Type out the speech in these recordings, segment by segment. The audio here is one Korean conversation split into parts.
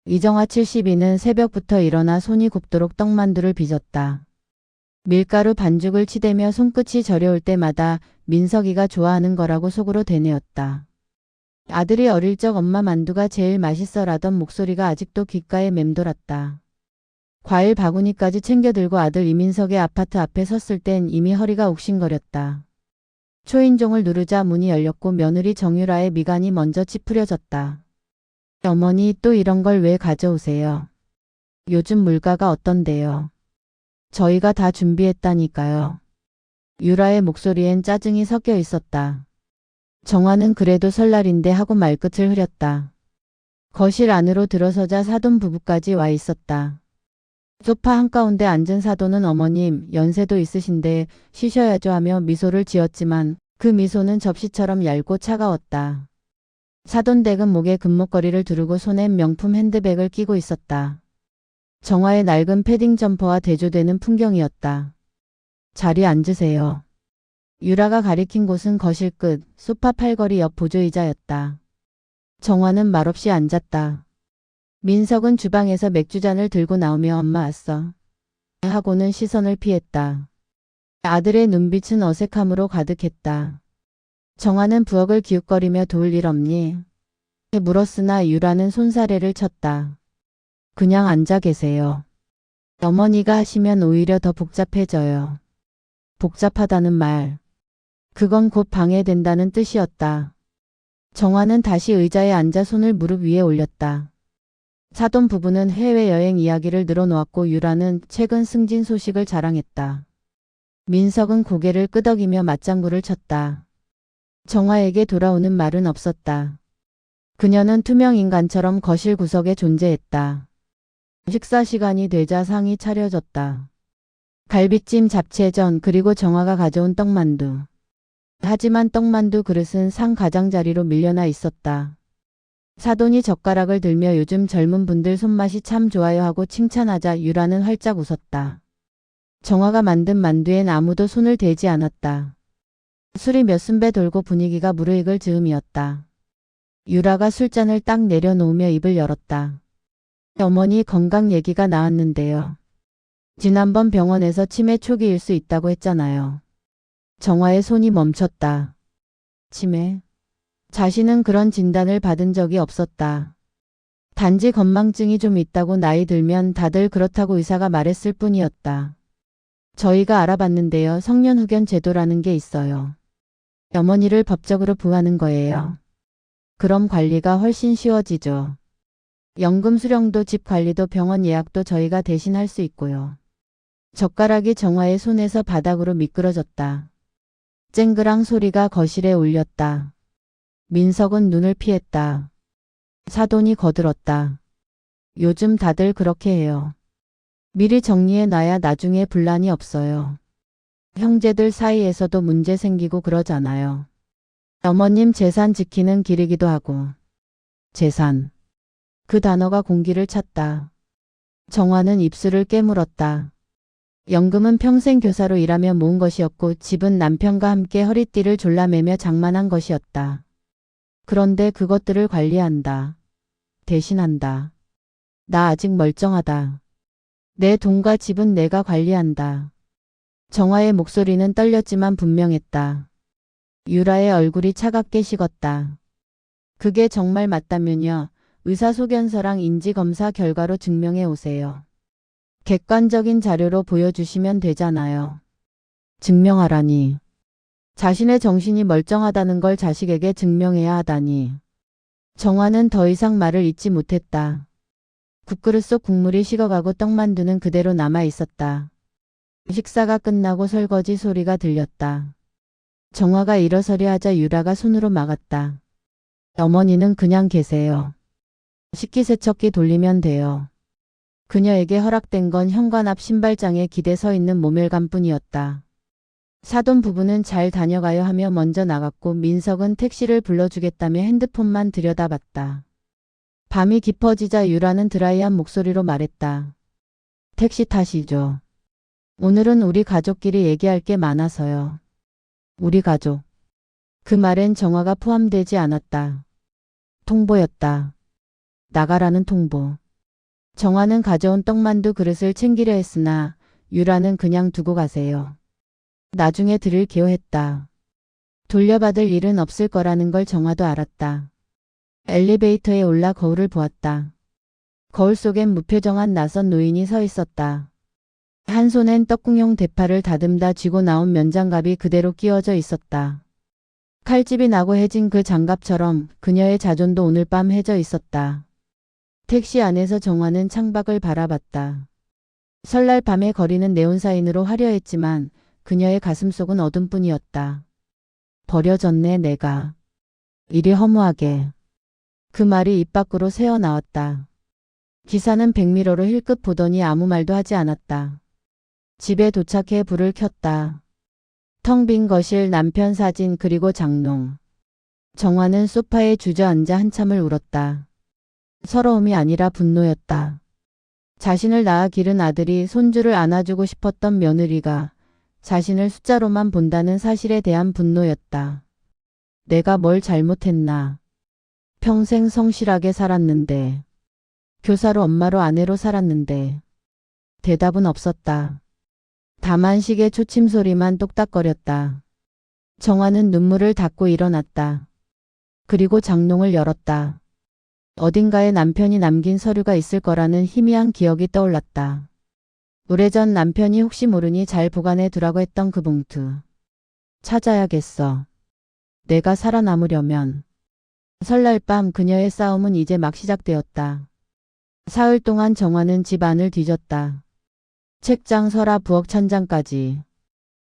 이정아 72는 새벽부터 일어나 손이 굽도록 떡만두를 빚었다. 밀가루 반죽을 치대며 손끝이 저려올 때마다 민석이가 좋아하는 거라고 속으로 되뇌었다. 아들이 어릴 적 엄마 만두가 제일 맛있어라던 목소리가 아직도 귓가에 맴돌았다. 과일 바구니까지 챙겨 들고 아들 이민석의 아파트 앞에 섰을 땐 이미 허리가 욱신거렸다. 초인종을 누르자 문이 열렸고 며느리 정유라의 미간이 먼저 찌푸려졌다. 어머니 또 이런 걸 왜 가져오세요? 요즘 물가가 어떤데요? 저희가 다 준비했다니까요. 유라의 목소리엔 짜증이 섞여 있었다. 정화는 그래도 설날인데 하고 말끝을 흐렸다. 거실 안으로 들어서자 사돈 부부까지 와 있었다. 소파 한가운데 앉은 사돈은 어머님 연세도 있으신데 쉬셔야죠 하며 미소를 지었지만 그 미소는 접시처럼 얇고 차가웠다. 사돈 댁은 목에 금목걸이를 두르고 손에 명품 핸드백을 끼고 있었다. 정화의 낡은 패딩 점퍼와 대조되는 풍경이었다. 자리에 앉으세요. 유라가 가리킨 곳은 거실 끝 소파 팔걸이 옆 보조의자였다. 정화는 말없이 앉았다. 민석은 주방에서 맥주잔을 들고 나오며 엄마 왔어. 하고는 시선을 피했다. 아들의 눈빛은 어색함으로 가득했다. 정화는 부엌을 기웃거리며 도울 일 없니? 물었으나 유라는 손사래를 쳤다. 그냥 앉아 계세요. 어머니가 하시면 오히려 더 복잡해져요. 복잡하다는 말. 그건 곧 방해된다는 뜻이었다. 정화는 다시 의자에 앉아 손을 무릎 위에 올렸다. 사돈 부부는 해외여행 이야기를 늘어놓았고 유라는 최근 승진 소식을 자랑했다. 민석은 고개를 끄덕이며 맞장구를 쳤다. 정화에게 돌아오는 말은 없었다. 그녀는 투명 인간처럼 거실 구석에 존재했다. 식사 시간이 되자 상이 차려졌다. 갈비찜, 잡채전, 그리고 정화가 가져온 떡만두. 하지만 떡만두 그릇은 상 가장자리로 밀려나 있었다. 사돈이 젓가락을 들며 요즘 젊은 분들 손맛이 참 좋아요 하고 칭찬하자 유라는 활짝 웃었다. 정화가 만든 만두엔 아무도 손을 대지 않았다. 술이 몇 순배 돌고 분위기가 무르익을 즈음이었다. 유라가 술잔을 딱 내려놓으며 입을 열었다. 어머니 건강 얘기가 나왔는데요. 지난번 병원에서 치매 초기일 수 있다고 했잖아요. 정화의 손이 멈췄다. 치매? 자신은 그런 진단을 받은 적이 없었다. 단지 건망증이 좀 있다고 나이 들면 다들 그렇다고 의사가 말했을 뿐이었다. 저희가 알아봤는데요. 성년후견 제도라는 게 있어요. 어머니를 법적으로 부하는 거예요. 그럼 관리가 훨씬 쉬워지죠. 연금 수령도 집 관리도 병원 예약도 저희가 대신 할 수 있고요. 젓가락이 정화의 손에서 바닥으로 미끄러졌다. 쨍그랑 소리가 거실에 울렸다. 민석은 눈을 피했다. 사돈이 거들었다. 요즘 다들 그렇게 해요. 미리 정리해 놔야 나중에 분란이 없어요. 형제들 사이에서도 문제 생기고 그러잖아요. 어머님 재산 지키는 길이기도 하고. 재산. 그 단어가 공기를 찼다. 정화는 입술을 깨물었다. 연금은 평생 교사로 일하며 모은 것이었고 집은 남편과 함께 허리띠를 졸라매며 장만한 것이었다. 그런데 그것들을 관리한다. 대신한다. 나 아직 멀쩡하다. 내 돈과 집은 내가 관리한다. 정화의 목소리는 떨렸지만 분명했다. 유라의 얼굴이 차갑게 식었다. 그게 정말 맞다면요. 의사소견서랑 인지검사 결과로 증명해 오세요. 객관적인 자료로 보여주시면 되잖아요. 증명하라니. 자신의 정신이 멀쩡하다는 걸 자식에게 증명해야 하다니. 정화는 더 이상 말을 잇지 못했다. 국그릇 속 국물이 식어가고 떡만두는 그대로 남아 있었다. 식사가 끝나고 설거지 소리가 들렸다. 정화가 일어서려 하자 유라가 손으로 막았다. 어머니는 그냥 계세요. 식기세척기 돌리면 돼요. 그녀에게 허락된 건 현관 앞 신발장에 기대 서 있는 모멸감뿐이었다. 사돈 부부는 잘 다녀가요 하며 먼저 나갔고 민석은 택시를 불러주겠다며 핸드폰만 들여다봤다. 밤이 깊어지자 유라는 드라이한 목소리로 말했다. 택시 타시죠. 오늘은 우리 가족끼리 얘기할 게 많아서요. 우리 가족. 그 말엔 정화가 포함되지 않았다. 통보였다. 나가라는 통보. 정화는 가져온 떡만두 그릇을 챙기려 했으나 유라는 그냥 두고 가세요. 나중에 드릴게요 했다. 돌려받을 일은 없을 거라는 걸 정화도 알았다. 엘리베이터에 올라 거울을 보았다. 거울 속엔 무표정한 낯선 노인이 서 있었다. 한 손엔 떡국용 대파를 다듬다 쥐고 나온 면장갑이 그대로 끼워져 있었다. 칼집이 나고 해진 그 장갑처럼 그녀의 자존도 오늘 밤 해져 있었다. 택시 안에서 정화는 창밖을 바라봤다. 설날 밤의 거리는 네온사인으로 화려했지만 그녀의 가슴속은 어둠뿐이었다. 버려졌네 내가. 이리 허무하게. 그 말이 입 밖으로 새어나왔다. 기사는 백미러로 힐끗 보더니 아무 말도 하지 않았다. 집에 도착해 불을 켰다. 텅 빈 거실, 남편 사진 그리고 장롱. 정화는 소파에 주저앉아 한참을 울었다. 서러움이 아니라 분노였다. 자신을 낳아 기른 아들이 손주를 안아주고 싶었던 며느리가 자신을 숫자로만 본다는 사실에 대한 분노였다. 내가 뭘 잘못했나. 평생 성실하게 살았는데. 교사로 엄마로 아내로 살았는데. 대답은 없었다. 다만 시계 초침 소리만 똑딱거렸다. 정화는 눈물을 닦고 일어났다. 그리고 장롱을 열었다. 어딘가에 남편이 남긴 서류가 있을 거라는 희미한 기억이 떠올랐다. 오래전 남편이 혹시 모르니 잘 보관해 두라고 했던 그 봉투. 찾아야겠어. 내가 살아남으려면. 설날 밤 그녀의 싸움은 이제 막 시작되었다. 사흘 동안 정화는 집 안을 뒤졌다. 책장, 서랍, 부엌, 찬장까지.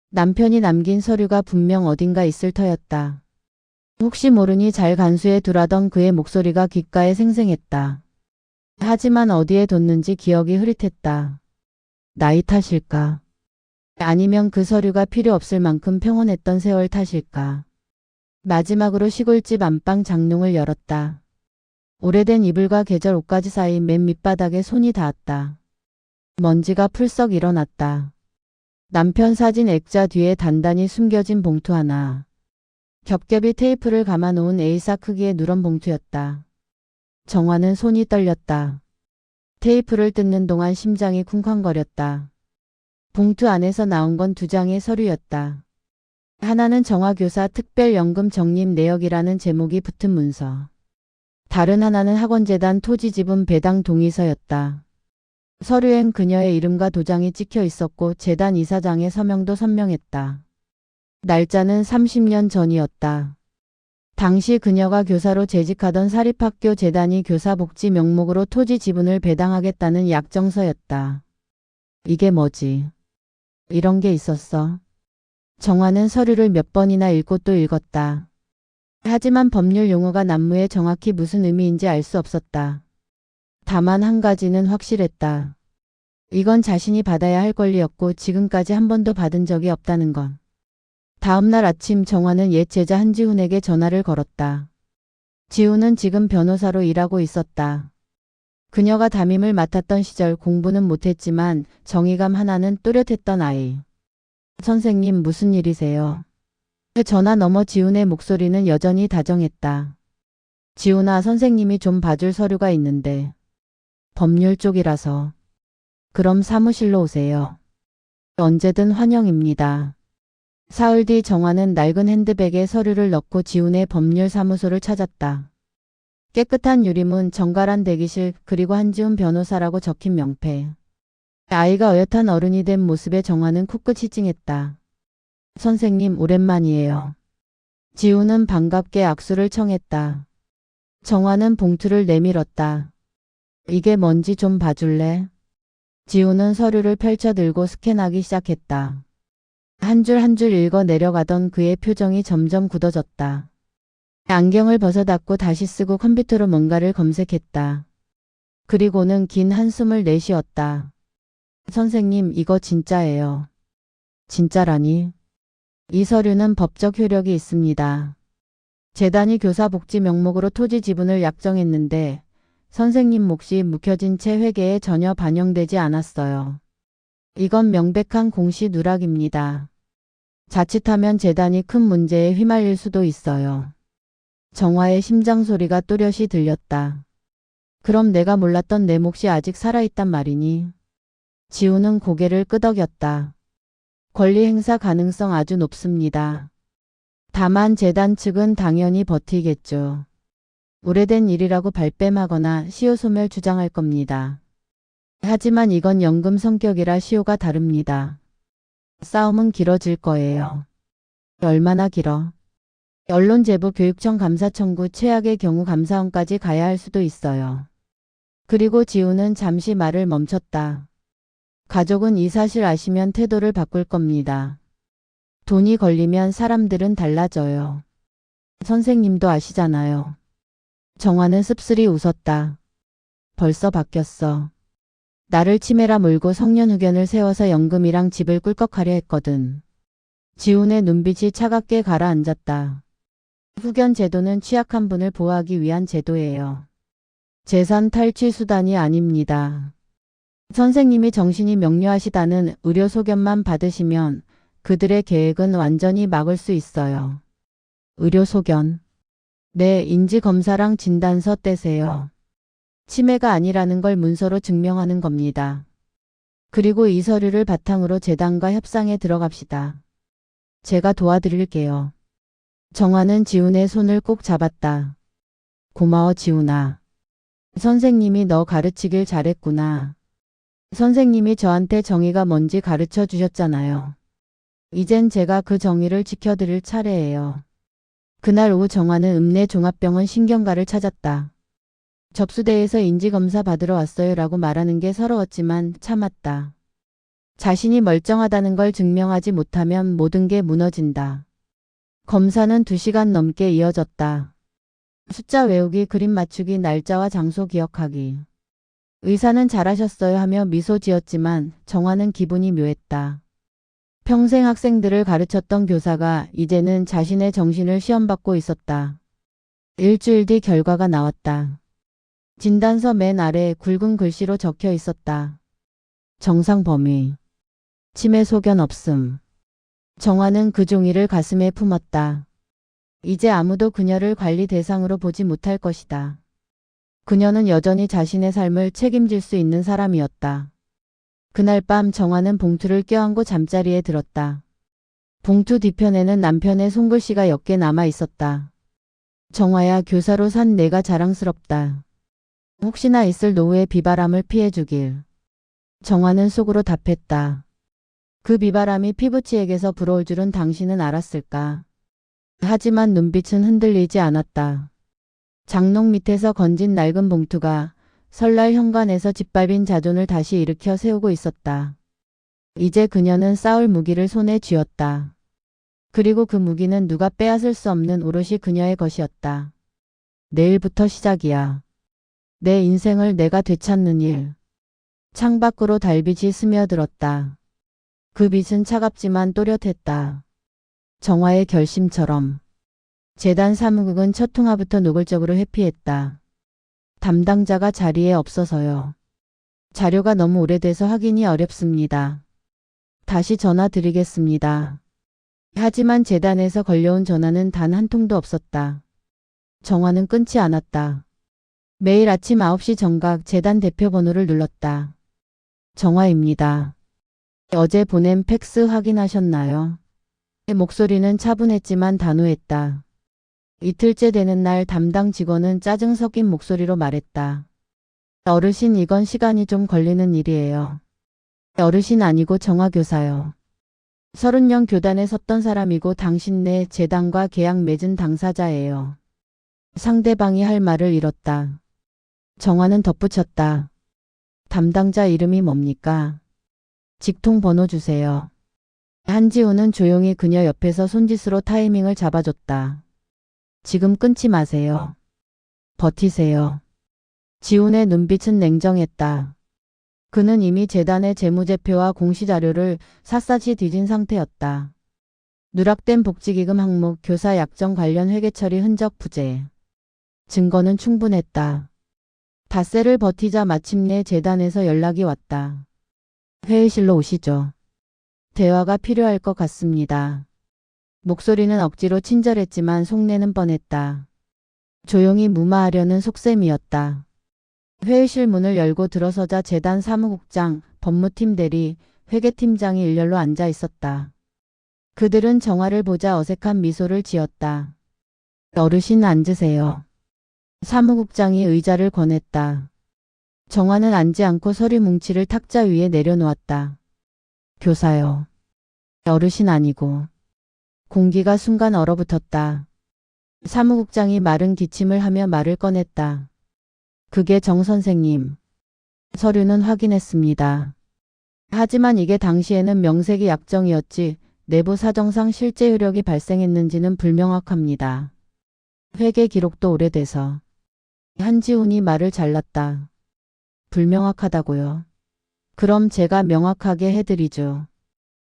남편이 남긴 서류가 분명 어딘가 있을 터였다. 혹시 모르니 잘 간수해 두라던 그의 목소리가 귓가에 생생했다. 하지만 어디에 뒀는지 기억이 흐릿했다. 나이 탓일까? 아니면 그 서류가 필요 없을 만큼 평온했던 세월 탓일까? 마지막으로 시골집 안방 장롱을 열었다. 오래된 이불과 계절 옷가지 사이 맨 밑바닥에 손이 닿았다. 먼지가 풀썩 일어났다. 남편 사진 액자 뒤에 단단히 숨겨진 봉투 하나. 겹겹이 테이프를 감아놓은 A4 크기의 누런 봉투였다. 정화는 손이 떨렸다. 테이프를 뜯는 동안 심장이 쿵쾅거렸다. 봉투 안에서 나온 건 2장의 서류였다. 하나는 정화교사 특별연금 적립 내역이라는 제목이 붙은 문서. 다른 하나는 학원재단 토지지분 배당 동의서였다. 서류엔 그녀의 이름과 도장이 찍혀 있었고 재단 이사장의 서명도 선명했다. 날짜는 30년 전이었다. 당시 그녀가 교사로 재직하던 사립학교 재단이 교사복지 명목으로 토지 지분을 배당하겠다는 약정서였다. 이게 뭐지? 이런 게 있었어. 정화는 서류를 몇 번이나 읽고 또 읽었다. 하지만 법률 용어가 난무해 정확히 무슨 의미인지 알 수 없었다. 다만 한 가지는 확실했다. 이건 자신이 받아야 할 권리였고 지금까지 한 번도 받은 적이 없다는 것. 다음 날 아침 정화는 옛 제자 한지훈에게 전화를 걸었다. 지훈은 지금 변호사로 일하고 있었다. 그녀가 담임을 맡았던 시절 공부는 못했지만 정의감 하나는 또렷했던 아이. 선생님 무슨 일이세요? 전화 너머 지훈의 목소리는 여전히 다정했다. 지훈아, 선생님이 좀 봐줄 서류가 있는데. 법률 쪽이라서. 그럼 사무실로 오세요. 언제든 환영입니다. 사흘 뒤 정화는 낡은 핸드백에 서류를 넣고 지훈의 법률사무소를 찾았다. 깨끗한 유리문, 정갈한 대기실, 그리고 한지훈 변호사라고 적힌 명패. 아이가 어엿한 어른이 된 모습에 정화는 코끝이 찡했다. 선생님 오랜만이에요. 지훈은 반갑게 악수를 청했다. 정화는 봉투를 내밀었다. 이게 뭔지 좀 봐줄래? 지훈은 서류를 펼쳐 들고 스캔하기 시작했다. 한 줄 한 줄 읽어 내려가던 그의 표정이 점점 굳어졌다. 안경을 벗어닫고 다시 쓰고 컴퓨터로 뭔가를 검색했다. 그리고는 긴 한숨을 내쉬었다. 선생님, 이거 진짜예요. 진짜라니? 이 서류는 법적 효력이 있습니다. 재단이 교사복지 명목으로 토지 지분을 약정했는데 선생님 몫이 묵혀진 채 회계에 전혀 반영되지 않았어요. 이건 명백한 공시 누락입니다. 자칫하면 재단이 큰 문제에 휘말릴 수도 있어요. 정화의 심장 소리가 또렷이 들렸다. 그럼 내가 몰랐던 내 몫이 아직 살아있단 말이니? 지우는 고개를 끄덕였다. 권리 행사 가능성 아주 높습니다. 다만 재단 측은 당연히 버티겠죠. 오래된 일이라고 발뺌하거나 시효 소멸 주장할 겁니다. 하지만 이건 연금 성격이라 시효가 다릅니다. 싸움은 길어질 거예요. 얼마나 길어? 언론 제보 교육청 감사 청구 최악의 경우 감사원까지 가야 할 수도 있어요. 그리고 지우는 잠시 말을 멈췄다. 가족은 이 사실 아시면 태도를 바꿀 겁니다. 돈이 걸리면 사람들은 달라져요. 선생님도 아시잖아요. 정화는 씁쓸히 웃었다. 벌써 바뀌었어. 나를 치매라 몰고 성년후견을 세워서 연금이랑 집을 꿀꺽하려 했거든. 지훈의 눈빛이 차갑게 가라앉았다. 후견 제도는 취약한 분을 보호하기 위한 제도예요. 재산 탈취 수단이 아닙니다. 선생님이 정신이 명료하시다는 의료 소견만 받으시면 그들의 계획은 완전히 막을 수 있어요. 의료 소견. 네, 인지검사랑 진단서 떼세요. 치매가 아니라는 걸 문서로 증명하는 겁니다. 그리고 이 서류를 바탕으로 재단과 협상에 들어갑시다. 제가 도와드릴게요. 정화는 지훈의 손을 꼭 잡았다. 고마워 지훈아. 선생님이 너 가르치길 잘했구나. 선생님이 저한테 정의가 뭔지 가르쳐 주셨잖아요. 이젠 제가 그 정의를 지켜드릴 차례예요. 그날 오후 정화는 읍내 종합병원 신경과를 찾았다. 접수대에서 인지검사 받으러 왔어요 라고 말하는 게 서러웠지만 참았다. 자신이 멀쩡하다는 걸 증명하지 못하면 모든 게 무너진다. 검사는 2시간 넘게 이어졌다. 숫자 외우기, 그림 맞추기, 날짜와 장소 기억하기. 의사는 잘하셨어요 하며 미소 지었지만 정화는 기분이 묘했다. 평생 학생들을 가르쳤던 교사가 이제는 자신의 정신을 시험받고 있었다. 일주일 뒤 결과가 나왔다. 진단서 맨 아래 굵은 글씨로 적혀 있었다. 정상 범위. 치매 소견 없음. 정화는 그 종이를 가슴에 품었다. 이제 아무도 그녀를 관리 대상으로 보지 못할 것이다. 그녀는 여전히 자신의 삶을 책임질 수 있는 사람이었다. 그날 밤 정화는 봉투를 껴안고 잠자리에 들었다. 봉투 뒤편에는 남편의 손글씨가 옅게 남아 있었다. 정화야, 교사로 산 내가 자랑스럽다. 혹시나 있을 노후의 비바람을 피해주길. 정화는 속으로 답했다. 그 비바람이 피부치에게서 불어올 줄은 당신은 알았을까. 하지만 눈빛은 흔들리지 않았다. 장롱 밑에서 건진 낡은 봉투가 설날 현관에서 짓밟인 자존을 다시 일으켜 세우고 있었다. 이제 그녀는 싸울 무기를 손에 쥐었다. 그리고 그 무기는 누가 빼앗을 수 없는 오롯이 그녀의 것이었다. 내일부터 시작이야. 내 인생을 내가 되찾는 일. 창밖으로 달빛이 스며들었다. 그 빛은 차갑지만 또렷했다. 정화의 결심처럼. 재단 사무국은 첫 통화부터 노골적으로 회피했다. 담당자가 자리에 없어서요. 자료가 너무 오래돼서 확인이 어렵습니다. 다시 전화 드리겠습니다. 하지만 재단에서 걸려온 전화는 단 한 통도 없었다. 정화는 끊지 않았다. 매일 아침 9시 정각 재단 대표 번호를 눌렀다. 정화입니다. 어제 보낸 팩스 확인하셨나요? 목소리는 차분했지만 단호했다. 이틀째 되는 날 담당 직원은 짜증 섞인 목소리로 말했다. 어르신, 이건 시간이 좀 걸리는 일이에요. 어르신 아니고 정화 교사요. 30년 교단에 섰던 사람이고 당신네 재단과 계약 맺은 당사자예요. 상대방이 할 말을 잃었다. 정화는 덧붙였다. 담당자 이름이 뭡니까? 직통 번호 주세요. 한지우는 조용히 그녀 옆에서 손짓으로 타이밍을 잡아줬다. 지금 끊지 마세요. 버티세요. 지훈의 눈빛은 냉정했다. 그는 이미 재단의 재무제표와 공시자료를 샅샅이 뒤진 상태였다. 누락된 복지기금 항목, 교사 약정 관련 회계처리 흔적 부재. 증거는 충분했다. 닷새를 버티자 마침내 재단에서 연락이 왔다. 회의실로 오시죠. 대화가 필요할 것 같습니다. 목소리는 억지로 친절했지만 속내는 뻔했다. 조용히 무마하려는 속셈이었다. 회의실 문을 열고 들어서자 재단 사무국장, 법무팀 대리, 회계팀장이 일렬로 앉아 있었다. 그들은 정화를 보자 어색한 미소를 지었다. 어르신 앉으세요. 사무국장이 의자를 권했다. 정화는 앉지 않고 서류 뭉치를 탁자 위에 내려놓았다. 교사요. 어르신 아니고. 공기가 순간 얼어붙었다. 사무국장이 마른 기침을 하며 말을 꺼냈다. 그게 정 선생님. 서류는 확인했습니다. 하지만 이게 당시에는 명색이 약정이었지 내부 사정상 실제 효력이 발생했는지는 불명확합니다. 회계 기록도 오래돼서. 한지훈이 말을 잘랐다. 불명확하다고요. 그럼 제가 명확하게 해드리죠.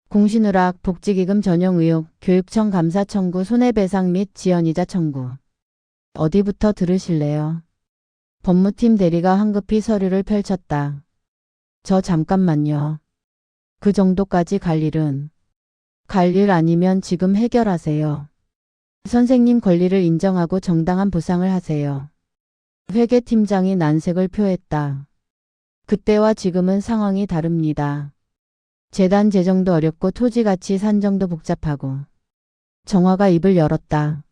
공신누락, 복지기금 전용 의혹, 교육청 감사 청구, 손해배상 및 지연이자 청구. 어디부터 들으실래요? 법무팀 대리가 황급히 서류를 펼쳤다. 저 잠깐만요. 그 정도까지 갈 일은. 갈 일 아니면 지금 해결하세요. 선생님 권리를 인정하고 정당한 보상을 하세요. 회계팀장이 난색을 표했다. 그때와 지금은 상황이 다릅니다. 재단 재정도 어렵고 토지가치 산정도 복잡하고. 정화가 입을 열었다.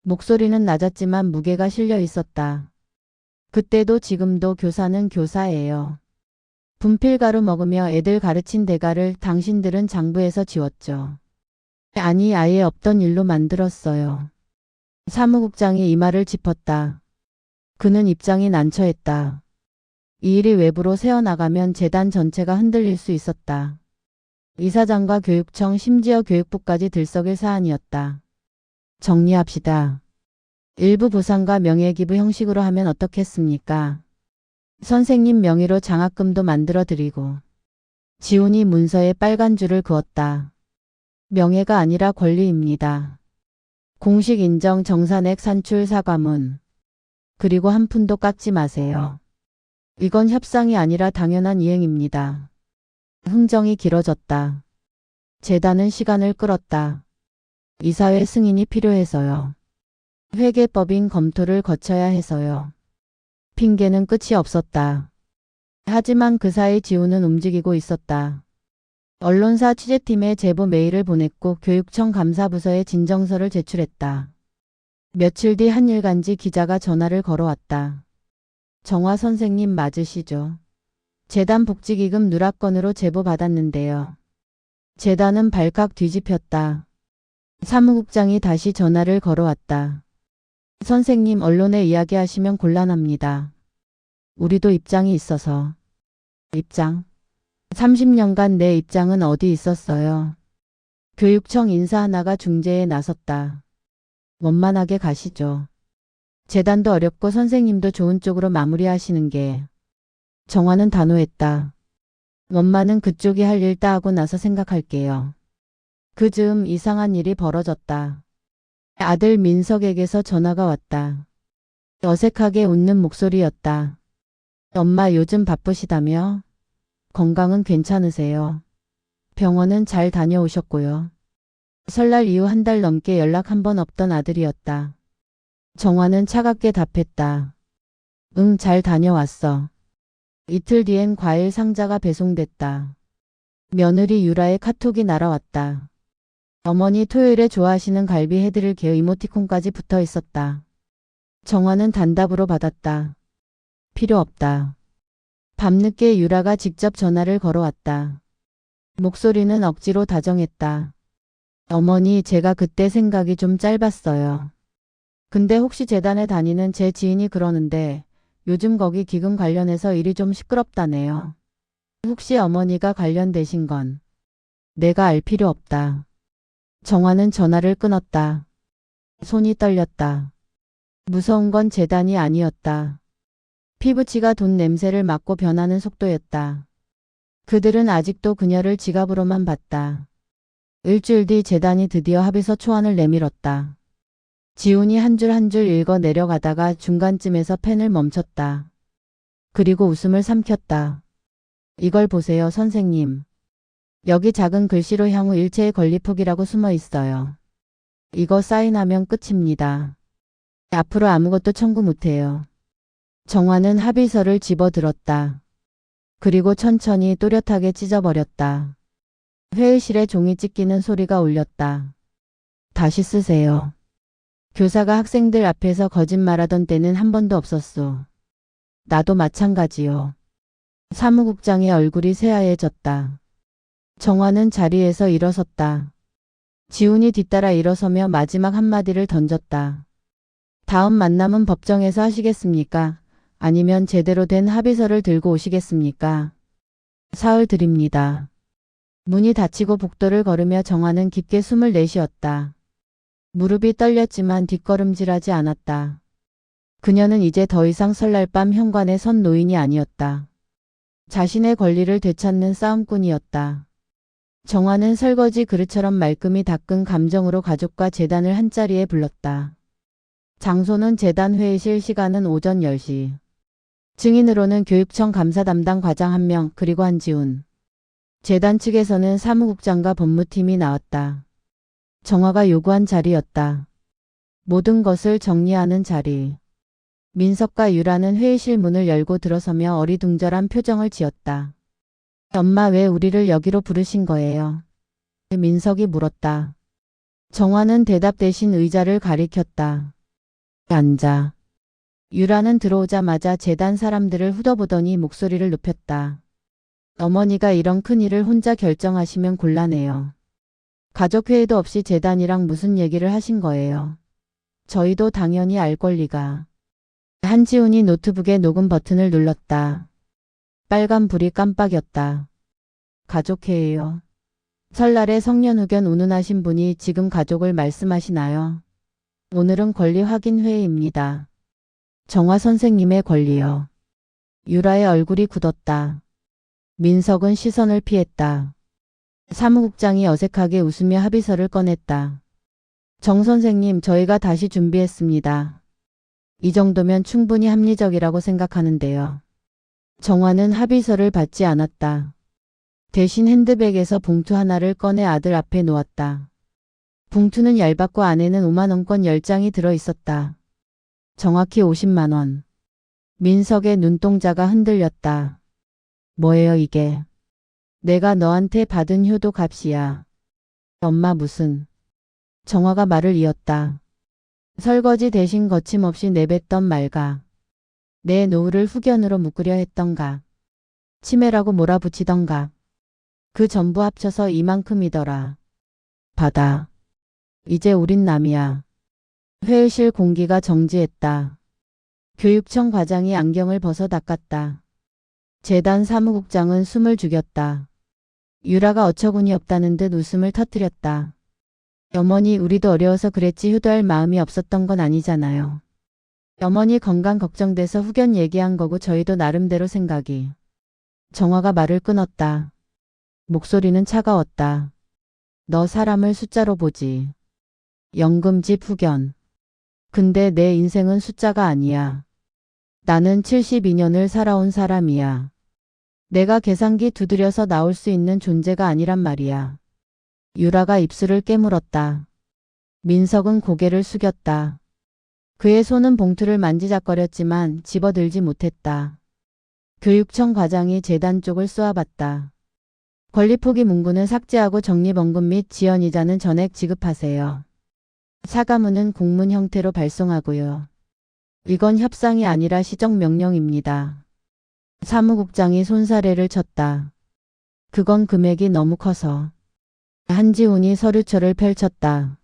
목소리는 낮았지만 무게가 실려 있었다. 그때도 지금도 교사는 교사예요. 분필가루 먹으며 애들 가르친 대가를 당신들은 장부에서 지웠죠. 아니 아예 없던 일로 만들었어요. 사무국장이 이 말을 짚었다. 그는 입장이 난처했다. 이 일이 외부로 새어나가면 재단 전체가 흔들릴 수 있었다. 이사장과 교육청 심지어 교육부까지 들썩일 사안이었다. 정리합시다. 일부 보상과 명예기부 형식으로 하면 어떻겠습니까? 선생님 명의로 장학금도 만들어 드리고. 지훈이 문서에 빨간 줄을 그었다. 명예가 아니라 권리입니다. 공식 인정 정산액 산출 사과문. 그리고 한 푼도 깎지 마세요. 이건 협상이 아니라 당연한 이행입니다. 흥정이 길어졌다. 재단은 시간을 끌었다. 이사회 승인이 필요해서요. 회계법인 검토를 거쳐야 해서요. 핑계는 끝이 없었다. 하지만 그 사이 지훈은 움직이고 있었다. 언론사 취재팀에 제보 메일을 보냈고 교육청 감사부서에 진정서를 제출했다. 며칠 뒤 한 일간지 기자가 전화를 걸어왔다. 정화 선생님 맞으시죠? 재단 복지기금 누락건으로 제보 받았는데요. 재단은 발칵 뒤집혔다. 사무국장이 다시 전화를 걸어왔다. 선생님 언론에 이야기하시면 곤란합니다. 우리도 입장이 있어서. 입장? 30년간 내 입장은 어디 있었어요. 교육청 인사 하나가 중재에 나섰다. 원만하게 가시죠. 재단도 어렵고 선생님도 좋은 쪽으로 마무리하시는 게. 정화는 단호했다. 원만은 그쪽이 할 일 따하고 나서 생각할게요. 그 즈음 이상한 일이 벌어졌다. 아들 민석에게서 전화가 왔다. 어색하게 웃는 목소리였다. 엄마 요즘 바쁘시다며? 건강은 괜찮으세요? 병원은 잘 다녀오셨고요. 설날 이후 한 달 넘게 연락 한 번 없던 아들이었다. 정화는 차갑게 답했다. 응, 잘 다녀왔어. 이틀 뒤엔 과일 상자가 배송됐다. 며느리 유라의 카톡이 날아왔다. 어머니 토요일에 좋아하시는 갈비 해드릴게요 이모티콘까지 붙어 있었다. 정화는 단답으로 받았다. 필요 없다. 밤늦게 유라가 직접 전화를 걸어왔다. 목소리는 억지로 다정했다. 어머니 제가 그때 생각이 좀 짧았어요. 근데 혹시 재단에 다니는 제 지인이 그러는데 요즘 거기 기금 관련해서 일이 좀 시끄럽다네요. 혹시 어머니가 관련되신 건 내가 알 필요 없다. 정화는 전화를 끊었다. 손이 떨렸다. 무서운 건 재단이 아니었다. 피부치가 돈 냄새를 맡고 변하는 속도였다. 그들은 아직도 그녀를 지갑으로만 봤다. 일주일 뒤 재단이 드디어 합의서 초안을 내밀었다. 지훈이 한 줄 한 줄 읽어 내려가다가 중간쯤에서 펜을 멈췄다. 그리고 웃음을 삼켰다. 이걸 보세요 선생님. 여기 작은 글씨로 향후 일체의 권리 포기라고 숨어 있어요. 이거 사인하면 끝입니다. 앞으로 아무것도 청구 못해요. 정화는 합의서를 집어들었다. 그리고 천천히 또렷하게 찢어버렸다. 회의실에 종이 찢기는 소리가 울렸다. 다시 쓰세요. 교사가 학생들 앞에서 거짓말하던 때는 한 번도 없었소. 나도 마찬가지요. 사무국장의 얼굴이 새하얘졌다. 정화는 자리에서 일어섰다. 지훈이 뒤따라 일어서며 마지막 한마디를 던졌다. 다음 만남은 법정에서 하시겠습니까? 아니면 제대로 된 합의서를 들고 오시겠습니까? 사흘 드립니다. 문이 닫히고 복도를 걸으며 정화는 깊게 숨을 내쉬었다. 무릎이 떨렸지만 뒷걸음질하지 않았다. 그녀는 이제 더 이상 설날 밤 현관에 선 노인이 아니었다. 자신의 권리를 되찾는 싸움꾼이었다. 정화는 설거지 그릇처럼 말끔히 닦은 감정으로 가족과 재단을 한자리에 불렀다. 장소는 재단 회의실, 시간은 오전 10시. 증인으로는 교육청 감사 담당 과장 1명 그리고 한지훈. 재단 측에서는 사무국장과 법무팀이 나왔다. 정화가 요구한 자리였다. 모든 것을 정리하는 자리. 민석과 유라는 회의실 문을 열고 들어서며 어리둥절한 표정을 지었다. 엄마, 왜 우리를 여기로 부르신 거예요? 민석이 물었다. 정화는 대답 대신 의자를 가리켰다. 앉아. 유라는 들어오자마자 재단 사람들을 훑어보더니 목소리를 높였다. 어머니가 이런 큰일을 혼자 결정하시면 곤란해요. 가족회의도 없이 재단이랑 무슨 얘기를 하신 거예요? 저희도 당연히 알 권리가. 한지훈이 노트북의 녹음 버튼을 눌렀다. 빨간 불이 깜빡였다. 가족회의요. 설날에 성년후견 운운하신 분이 지금 가족을 말씀하시나요? 오늘은 권리 확인 회의입니다. 정화 선생님의 권리요. 유라의 얼굴이 굳었다. 민석은 시선을 피했다. 사무국장이 어색하게 웃으며 합의서를 꺼냈다. 정 선생님, 저희가 다시 준비했습니다. 이 정도면 충분히 합리적이라고 생각하는데요. 정화는 합의서를 받지 않았다. 대신 핸드백에서 봉투 하나를 꺼내 아들 앞에 놓았다. 봉투는 얇았고 안에는 5만원권 10장이 들어있었다. 정확히 50만원. 민석의 눈동자가 흔들렸다. 뭐예요 이게? 내가 너한테 받은 효도 값이야. 엄마 무슨. 정화가 말을 이었다. 설거지 대신 거침없이 내뱉던 말가. 내 노후를 후견으로 묶으려 했던가. 치매라고 몰아붙이던가. 그 전부 합쳐서 이만큼이더라. 받아. 이제 우린 남이야. 회의실 공기가 정지했다. 교육청 과장이 안경을 벗어 닦았다. 재단 사무국장은 숨을 죽였다. 유라가 어처구니 없다는 듯 웃음을 터뜨렸다. 어머니, 우리도 어려워서 그랬지 효도할 마음이 없었던 건 아니잖아요. 어머니 건강 걱정돼서 후견 얘기한 거고 저희도 나름대로 생각이. 정화가 말을 끊었다. 목소리는 차가웠다. 너 사람을 숫자로 보지. 연금집 후견. 근데 내 인생은 숫자가 아니야. 나는 72년을 살아온 사람이야. 내가 계산기 두드려서 나올 수 있는 존재가 아니란 말이야. 유라가 입술을 깨물었다. 민석은 고개를 숙였다. 그의 손은 봉투를 만지작거렸지만 집어들지 못했다. 교육청 과장이 재단 쪽을 쏘아봤다. 권리포기 문구는 삭제하고 적립원금 및 지연이자는 전액 지급하세요. 사과문은 공문 형태로 발송하고요. 이건 협상이 아니라 시정명령입니다. 사무국장이 손사래를 쳤다. 그건 금액이 너무 커서. 한지훈이 서류처를 펼쳤다.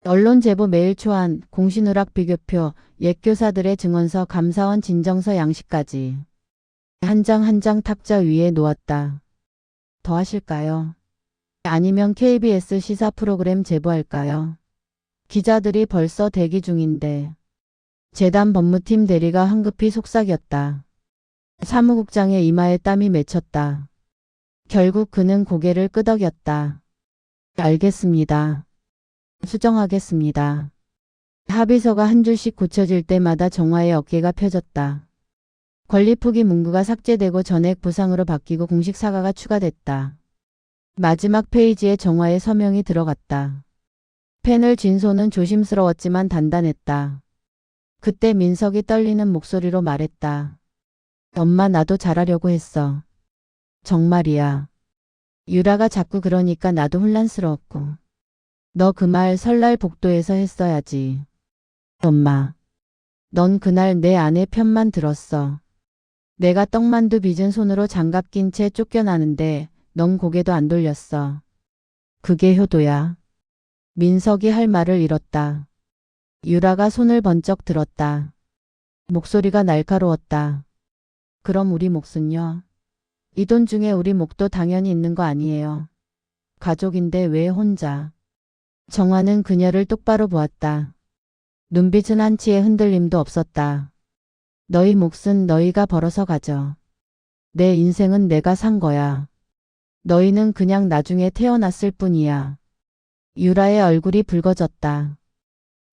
언론 제보 메일 초안, 공시누락 비교표, 옛 교사들의 증언서, 감사원 진정서 양식까지. 한 장 한 장 탁자 위에 놓았다. 더 하실까요? 아니면 KBS 시사 프로그램 제보할까요? 기자들이 벌써 대기 중인데. 재단 법무팀 대리가 황급히 속삭였다. 사무국장의 이마에 땀이 맺혔다. 결국 그는 고개를 끄덕였다. 알겠습니다. 수정하겠습니다. 합의서가 한 줄씩 고쳐질 때마다 정화의 어깨가 펴졌다. 권리포기 문구가 삭제되고 전액 보상으로 바뀌고 공식 사과가 추가됐다. 마지막 페이지에 정화의 서명이 들어갔다. 펜을 쥔 손은 조심스러웠지만 단단했다. 그때 민석이 떨리는 목소리로 말했다. 엄마 나도 잘하려고 했어. 정말이야. 유라가 자꾸 그러니까 나도 혼란스러웠고. 너 그 말 설날 복도에서 했어야지. 엄마. 넌 그날 내 아내 편만 들었어. 내가 떡만두 빚은 손으로 장갑 낀 채 쫓겨나는데 넌 고개도 안 돌렸어. 그게 효도야. 민석이 할 말을 잃었다. 유라가 손을 번쩍 들었다. 목소리가 날카로웠다. 그럼 우리 몫은요? 이 돈 중에 우리 몫도 당연히 있는 거 아니에요. 가족인데 왜 혼자? 정화는 그녀를 똑바로 보았다. 눈빛은 한치의 흔들림도 없었다. 너희 몫은 너희가 벌어서 가져. 내 인생은 내가 산 거야. 너희는 그냥 나중에 태어났을 뿐이야. 유라의 얼굴이 붉어졌다.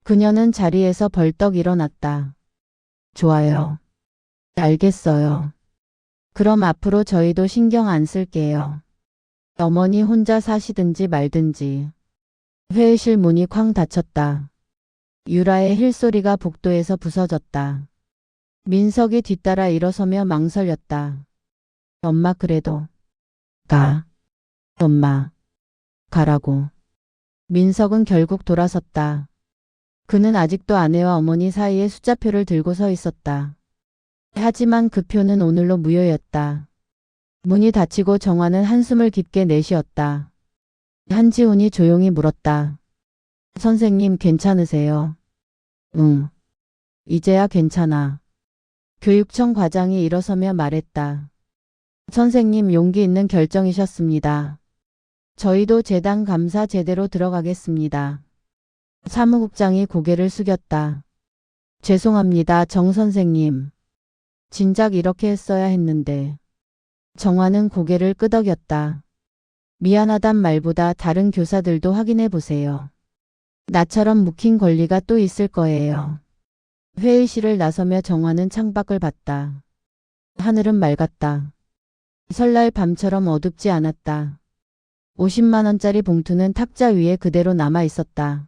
그녀는 자리에서 벌떡 일어났다. 좋아요. 알겠어요. 그럼 앞으로 저희도 신경 안 쓸게요. 어머니 혼자 사시든지 말든지. 회의실 문이 쾅 닫혔다. 유라의 힐소리가 복도에서 부서졌다. 민석이 뒤따라 일어서며 망설였다. 엄마 그래도. 가. 엄마. 가라고. 민석은 결국 돌아섰다. 그는 아직도 아내와 어머니 사이에 숫자표를 들고 서 있었다. 하지만 그 표는 오늘로 무효였다. 문이 닫히고 정화는 한숨을 깊게 내쉬었다. 한지훈이 조용히 물었다. 선생님 괜찮으세요? 응. 이제야 괜찮아. 교육청 과장이 일어서며 말했다. 선생님 용기 있는 결정이셨습니다. 저희도 재단 감사 제대로 들어가겠습니다. 사무국장이 고개를 숙였다. 죄송합니다, 정 선생님. 진작 이렇게 했어야 했는데. 정화는 고개를 끄덕였다. 미안하단 말보다 다른 교사들도 확인해 보세요. 나처럼 묵힌 권리가 또 있을 거예요. 회의실을 나서며 정화는 창밖을 봤다. 하늘은 맑았다. 설날 밤처럼 어둡지 않았다. 50만 원짜리 봉투는 탁자 위에 그대로 남아 있었다.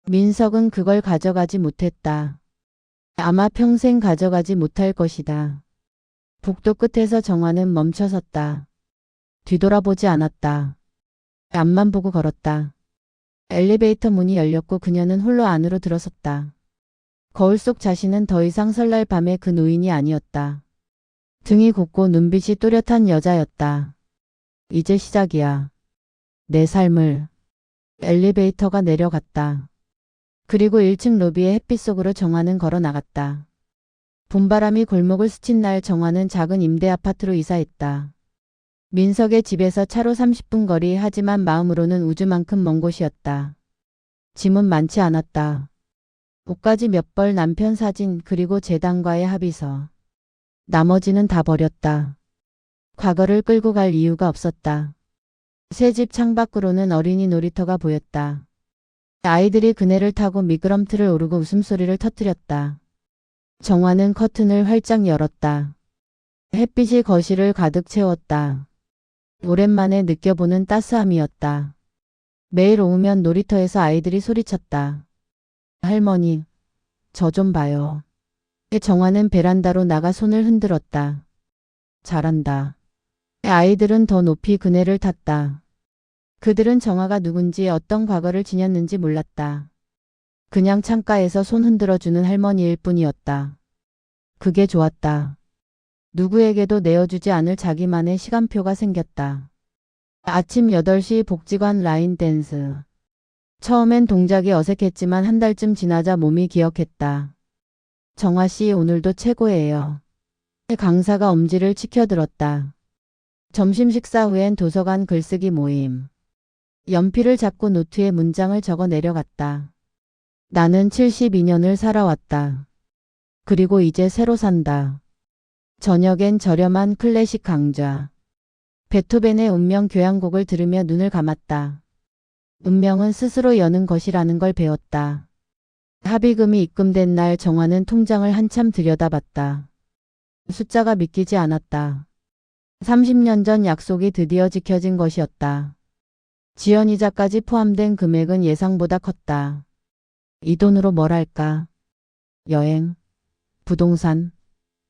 민석은 그걸 가져가지 못했다. 아마 평생 가져가지 못할 것이다. 복도 끝에서 정화는 멈춰섰다. 뒤돌아보지 않았다. 앞만 보고 걸었다. 엘리베이터 문이 열렸고 그녀는 홀로 안으로 들어섰다. 거울 속 자신은 더 이상 설날 밤의 그 노인이 아니었다. 등이 곱고 눈빛이 또렷한 여자였다. 이제 시작이야. 내 삶을. 엘리베이터가 내려갔다. 그리고 1층 로비의 햇빛 속으로 정화는 걸어 나갔다. 봄바람이 골목을 스친 날 정화는 작은 임대 아파트로 이사했다. 민석의 집에서 차로 30분 거리 하지만 마음으로는 우주만큼 먼 곳이었다. 짐은 많지 않았다. 옷가지 몇 벌 남편 사진 그리고 재단과의 합의서. 나머지는 다 버렸다. 과거를 끌고 갈 이유가 없었다. 새 집 창밖으로는 어린이 놀이터가 보였다. 아이들이 그네를 타고 미끄럼틀을 오르고 웃음소리를 터뜨렸다. 정화는 커튼을 활짝 열었다. 햇빛이 거실을 가득 채웠다. 오랜만에 느껴보는 따스함이었다. 매일 오후면 놀이터에서 아이들이 소리쳤다. 할머니, 저 좀 봐요. 정화는 베란다로 나가 손을 흔들었다. 잘한다. 아이들은 더 높이 그네를 탔다. 그들은 정화가 누군지 어떤 과거를 지녔는지 몰랐다. 그냥 창가에서 손 흔들어주는 할머니일 뿐이었다. 그게 좋았다. 누구에게도 내어주지 않을 자기만의 시간표가 생겼다. 아침 8시 복지관 라인 댄스. 처음엔 동작이 어색했지만 한 달쯤 지나자 몸이 기억했다. 정화 씨 오늘도 최고예요. 강사가 엄지를 치켜들었다. 점심 식사 후엔 도서관 글쓰기 모임. 연필을 잡고 노트에 문장을 적어 내려갔다. 나는 72년을 살아왔다. 그리고 이제 새로 산다. 저녁엔 저렴한 클래식 강좌. 베토벤의 운명 교향곡을 들으며 눈을 감았다. 운명은 스스로 여는 것이라는 걸 배웠다. 합의금이 입금된 날 정화는 통장을 한참 들여다봤다. 숫자가 믿기지 않았다. 30년 전 약속이 드디어 지켜진 것이었다. 지연이자까지 포함된 금액은 예상보다 컸다. 이 돈으로 뭘 할까? 여행, 부동산,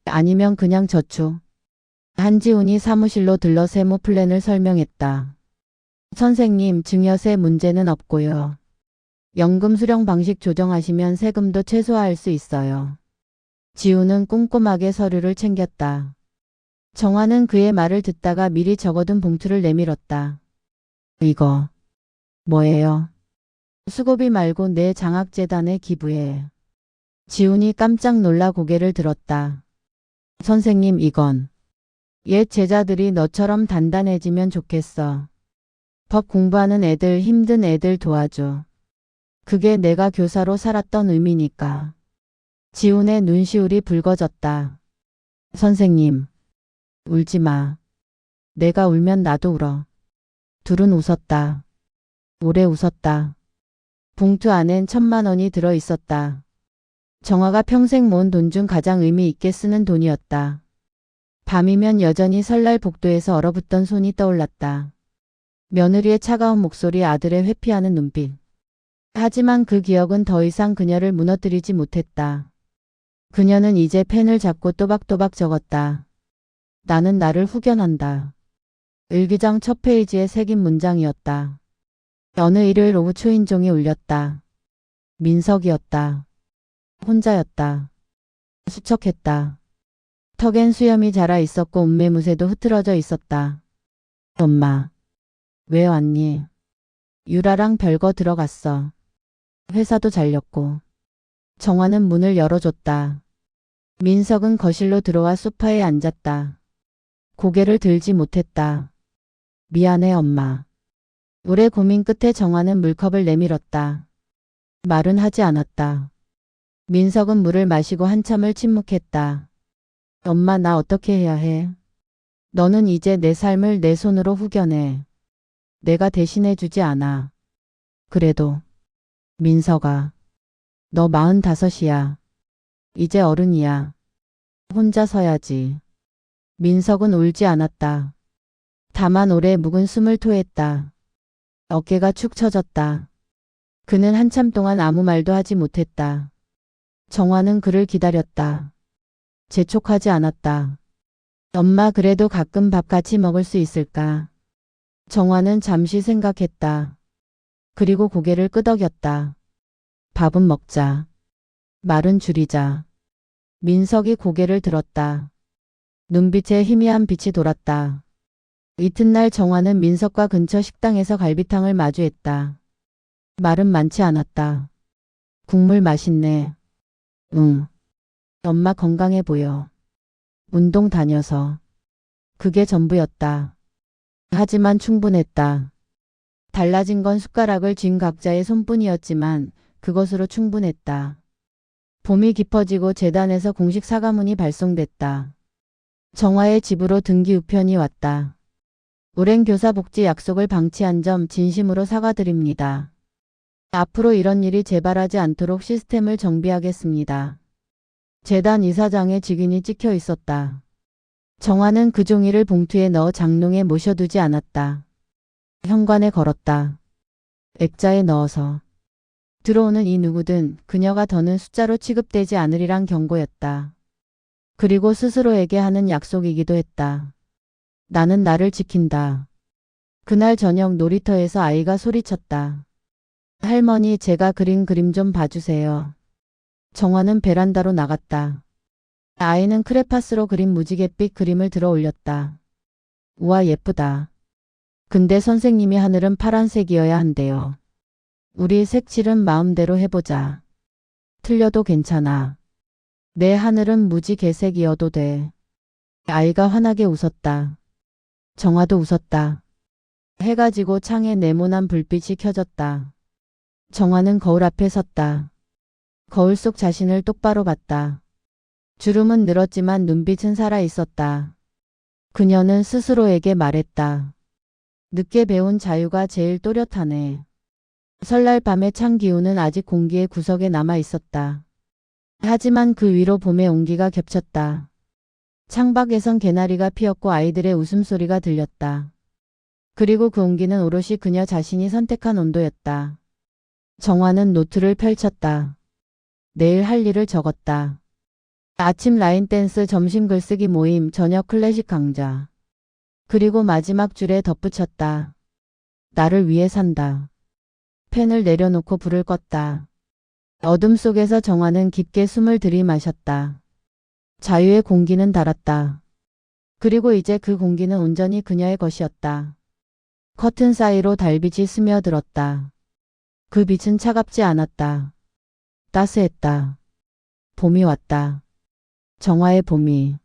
아니면 그냥 저축. 한지훈이 사무실로 들러 세무 플랜을 설명했다. 선생님, 증여세 문제는 없고요. 연금 수령 방식 조정하시면 세금도 최소화할 수 있어요. 지훈은 꼼꼼하게 서류를 챙겼다. 정화는 그의 말을 듣다가 미리 적어둔 봉투를 내밀었다. 이거 뭐예요? 수고비 말고 내 장학재단에 기부해. 지훈이 깜짝 놀라 고개를 들었다. 선생님, 이건 옛 제자들이 너처럼 단단해지면 좋겠어. 법 공부하는 애들, 힘든 애들 도와줘. 그게 내가 교사로 살았던 의미니까. 지훈의 눈시울이 붉어졌다. 선생님, 울지 마. 내가 울면 나도 울어. 둘은 웃었다. 오래 웃었다. 봉투 안엔 1,000만 원이 들어 있었다. 정화가 평생 모은 돈 중 가장 의미 있게 쓰는 돈이었다. 밤이면 여전히 설날 복도에서 얼어붙던 손이 떠올랐다. 며느리의 차가운 목소리, 아들의 회피하는 눈빛. 하지만 그 기억은 더 이상 그녀를 무너뜨리지 못했다. 그녀는 이제 펜을 잡고 또박또박 적었다. 나는 나를 후견한다. 일기장 첫 페이지에 새긴 문장이었다. 어느 일요일 오후 초인종이 울렸다. 민석이었다. 혼자였다. 수척했다. 턱엔 수염이 자라 있었고 옷매무새도 흐트러져 있었다. 엄마, 왜 왔니? 유라랑 별거 들어갔어. 회사도 잘렸고. 정화는 문을 열어줬다. 민석은 거실로 들어와 소파에 앉았다. 고개를 들지 못했다. 미안해, 엄마. 오래 고민 끝에 정화는 물컵을 내밀었다. 말은 하지 않았다. 민석은 물을 마시고 한참을 침묵했다. 엄마, 나 어떻게 해야 해? 너는 이제 내 삶을 내 손으로 후견해. 내가 대신해 주지 않아. 그래도 민석아, 너 45이야. 이제 어른이야. 혼자 서야지. 민석은 울지 않았다. 다만 오래 묵은 숨을 토했다. 어깨가 축 처졌다. 그는 한참 동안 아무 말도 하지 못했다. 정화는 그를 기다렸다. 재촉하지 않았다. 엄마, 그래도 가끔 밥 같이 먹을 수 있을까? 정화는 잠시 생각했다. 그리고 고개를 끄덕였다. 밥은 먹자. 말은 줄이자. 민석이 고개를 들었다. 눈빛에 희미한 빛이 돌았다. 이튿날 정화는 민석과 근처 식당에서 갈비탕을 마주했다. 말은 많지 않았다. 국물 맛있네. 응. 엄마 건강해 보여. 운동 다녀서. 그게 전부였다. 하지만 충분했다. 달라진 건 숟가락을 쥔 각자의 손뿐이었지만 그것으로 충분했다. 봄이 깊어지고 재단에서 공식 사과문이 발송됐다. 정화의 집으로 등기 우편이 왔다. 오랜 교사 복지 약속을 방치한 점 진심으로 사과드립니다. 앞으로 이런 일이 재발하지 않도록 시스템을 정비하겠습니다. 재단 이사장의 직인이 찍혀 있었다. 정화는 그 종이를 봉투에 넣어 장롱에 모셔두지 않았다. 현관에 걸었다. 액자에 넣어서. 들어오는 이 누구든 그녀가 더는 숫자로 취급되지 않으리란 경고였다. 그리고 스스로에게 하는 약속이기도 했다. 나는 나를 지킨다. 그날 저녁 놀이터에서 아이가 소리쳤다. 할머니, 제가 그린 그림 좀 봐주세요. 정화는 베란다로 나갔다. 아이는 크레파스로 그린 무지갯빛 그림을 들어 올렸다. 우와, 예쁘다. 근데 선생님이 하늘은 파란색이어야 한대요. 우리 색칠은 마음대로 해보자. 틀려도 괜찮아. 내 하늘은 무지개색이어도 돼. 아이가 환하게 웃었다. 정화도 웃었다. 해가 지고 창에 네모난 불빛이 켜졌다. 정화는 거울 앞에 섰다. 거울 속 자신을 똑바로 봤다. 주름은 늘었지만 눈빛은 살아있었다. 그녀는 스스로에게 말했다. 늦게 배운 자유가 제일 또렷하네. 설날 밤의 찬 기운은 아직 공기의 구석에 남아있었다. 하지만 그 위로 봄의 온기가 겹쳤다. 창밖에선 개나리가 피었고 아이들의 웃음소리가 들렸다. 그리고 그 온기는 오롯이 그녀 자신이 선택한 온도였다. 정화는 노트를 펼쳤다. 내일 할 일을 적었다. 아침 라인 댄스, 점심 글쓰기 모임, 저녁 클래식 강좌. 그리고 마지막 줄에 덧붙였다. 나를 위해 산다. 펜을 내려놓고 불을 껐다. 어둠 속에서 정화는 깊게 숨을 들이마셨다. 자유의 공기는 달았다. 그리고 이제 그 공기는 온전히 그녀의 것이었다. 커튼 사이로 달빛이 스며들었다. 그 빛은 차갑지 않았다. 따스했다. 봄이 왔다. 정화의 봄이.